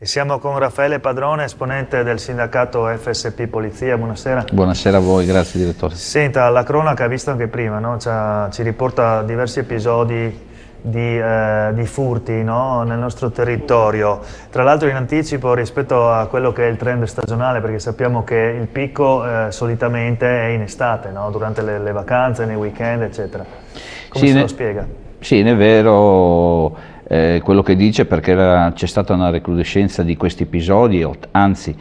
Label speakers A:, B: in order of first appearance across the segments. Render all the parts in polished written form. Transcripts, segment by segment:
A: E siamo con Raffaele Padrone, esponente del sindacato FSP Polizia. Buonasera.
B: Buonasera a voi, grazie direttore.
A: Senta, la cronaca, visto anche prima, no? Ci riporta diversi episodi di furti, no? Nel nostro territorio. Tra l'altro in anticipo rispetto a quello che è il trend stagionale, perché sappiamo che il picco solitamente è in estate, no? Durante le vacanze, nei weekend, eccetera. Come
B: Sì,
A: se lo spiega?
B: Sì, è vero quello che dice, perché c'è stata una recrudescenza di questi episodi, anzi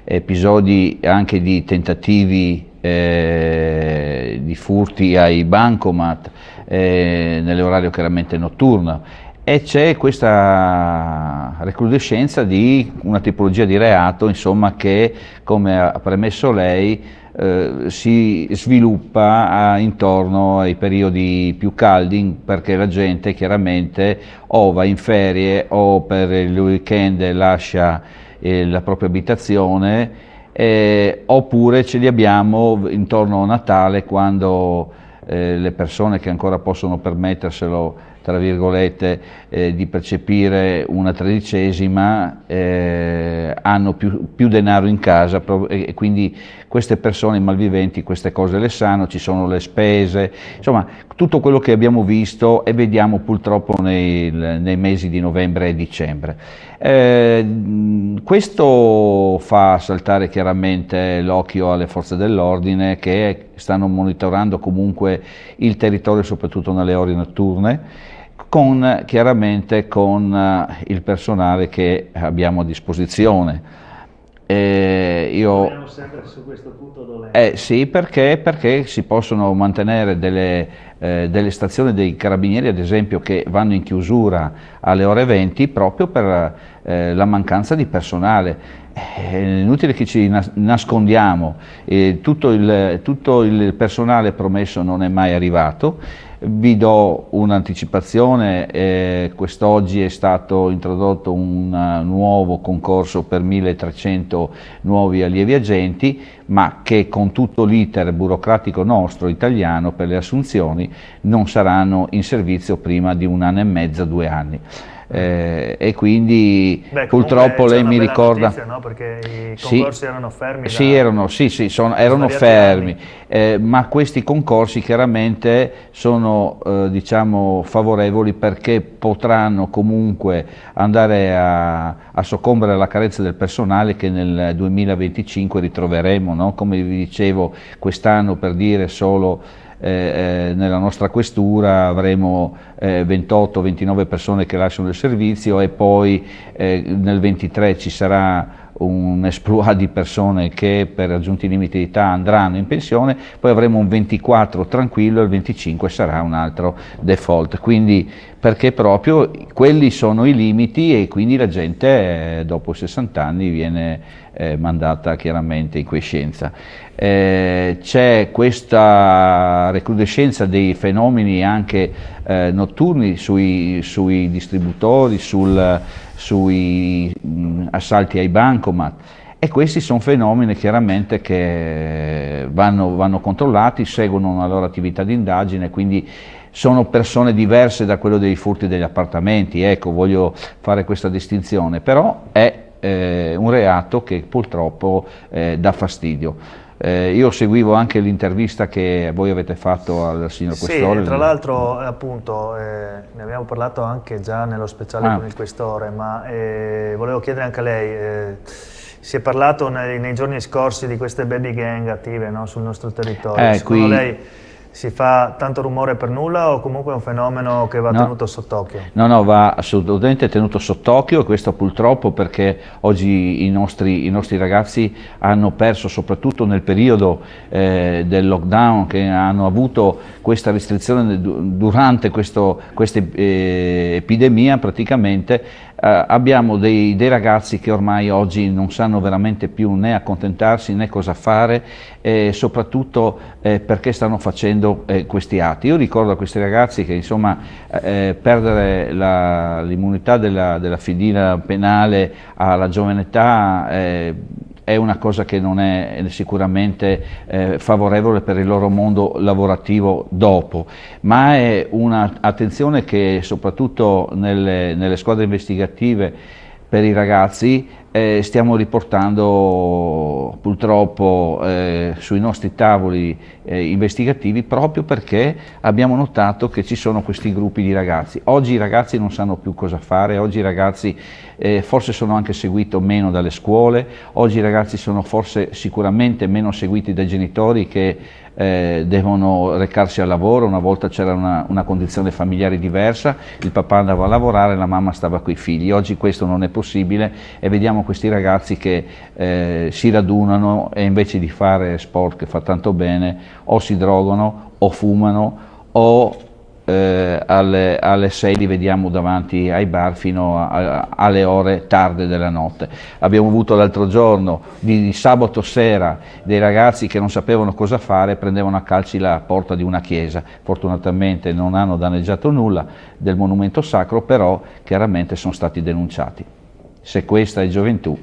B: episodi anche di tentativi di furti ai bancomat nell'orario chiaramente notturno, e c'è questa recrudescenza di una tipologia di reato, insomma, che, come ha premesso lei, si sviluppa intorno ai periodi più caldi, perché la gente chiaramente o va in ferie o per il weekend lascia la propria abitazione, oppure ce li abbiamo intorno a Natale, quando le persone che ancora possono permetterselo, tra virgolette, di percepire una tredicesima, hanno più denaro in casa, e quindi queste persone malviventi queste cose le sanno, ci sono le spese, insomma tutto quello che abbiamo visto e vediamo purtroppo nei mesi di novembre e dicembre. Questo fa saltare chiaramente l'occhio alle forze dell'ordine, che stanno monitorando comunque il territorio, soprattutto nelle ore notturne, chiaramente con il personale che abbiamo a disposizione.
A: Siamo sempre su questo punto dolente.
B: Sì, perché si possono mantenere delle stazioni dei carabinieri, ad esempio, che vanno in chiusura alle ore 20 proprio per la mancanza di personale. È inutile che ci nascondiamo, tutto il personale promesso non è mai arrivato. Vi do un'anticipazione: quest'oggi è stato introdotto un nuovo concorso per 1300 nuovi allievi agenti, ma che con tutto l'iter burocratico nostro italiano per le assunzioni non saranno in servizio prima di 1 anno e mezzo, 2 anni. E quindi purtroppo lei mi ricorda,
A: notizia, no? Perché i concorsi erano fermi
B: erano fermi, ma questi concorsi chiaramente sono diciamo favorevoli, perché potranno comunque andare a soccombere alla carenza del personale che nel 2025 ritroveremo, no? Come vi dicevo, quest'anno, per dire, solo nella nostra questura avremo 28-29 persone che lasciano il servizio, e poi nel 23 ci sarà un exploit di persone che per raggiunti limiti di età andranno in pensione, poi avremo un 24 tranquillo e il 25 sarà un altro default, quindi perché proprio quelli sono i limiti, e quindi la gente dopo 60 anni viene mandata chiaramente in quiescenza. C'è questa recrudescenza dei fenomeni anche notturni sui distributori, sui assalti ai bancomat, e questi sono fenomeni chiaramente che vanno controllati, seguono una loro attività di indagine, quindi sono persone diverse da quello dei furti degli appartamenti, ecco, voglio fare questa distinzione, però è un reato che purtroppo dà fastidio. Io seguivo anche l'intervista che voi avete fatto al signor Questore.
A: Sì, tra l'altro appunto ne abbiamo parlato anche già nello speciale con il Questore, ma volevo chiedere anche a lei, si è parlato nei giorni scorsi di queste baby gang attive, no, sul nostro territorio. Secondo lei si fa tanto rumore per nulla, o comunque è un fenomeno che va tenuto sott'occhio?
B: No, va assolutamente tenuto sott'occhio, e questo purtroppo perché oggi i nostri ragazzi hanno perso, soprattutto nel periodo del lockdown, che hanno avuto questa restrizione durante questa epidemia praticamente. Abbiamo dei ragazzi che ormai oggi non sanno veramente più né accontentarsi né cosa fare, soprattutto perché stanno facendo questi atti. Io ricordo a questi ragazzi che, insomma, perdere l'immunità della fedina penale alla giovane età è una cosa che non è sicuramente favorevole per il loro mondo lavorativo dopo, ma è un'attenzione che soprattutto nelle squadre investigative per i ragazzi, stiamo riportando purtroppo sui nostri tavoli investigativi, proprio perché abbiamo notato che ci sono questi gruppi di ragazzi. Oggi i ragazzi non sanno più cosa fare, oggi i ragazzi forse sono anche seguiti meno dalle scuole, oggi i ragazzi sono forse sicuramente meno seguiti dai genitori che devono recarsi al lavoro. Una volta c'era una condizione familiare diversa, il papà andava a lavorare, la mamma stava coi figli. Oggi questo non è possibile e vediamo questi ragazzi che si radunano e invece di fare sport che fa tanto bene o si drogano o fumano o alle 6 li vediamo davanti ai bar fino alle ore tarde della notte. Abbiamo avuto l'altro giorno, di sabato sera, dei ragazzi che non sapevano cosa fare, prendevano a calci la porta di una chiesa. Fortunatamente non hanno danneggiato nulla del monumento sacro, però chiaramente sono stati denunciati. Se questa è gioventù.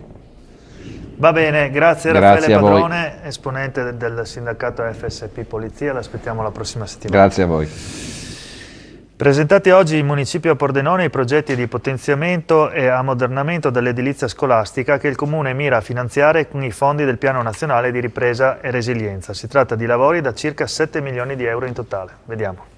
A: Va bene, grazie
B: Grazie
A: Raffaele
B: a voi.
A: Padrone, esponente del sindacato FSP Polizia, l'aspettiamo la prossima settimana.
B: Grazie a voi.
A: Presentati oggi in Municipio a Pordenone i progetti di potenziamento e ammodernamento dell'edilizia scolastica che il Comune mira a finanziare con i fondi del Piano Nazionale di Ripresa e Resilienza. Si tratta di lavori da circa 7 milioni di euro in totale. Vediamo.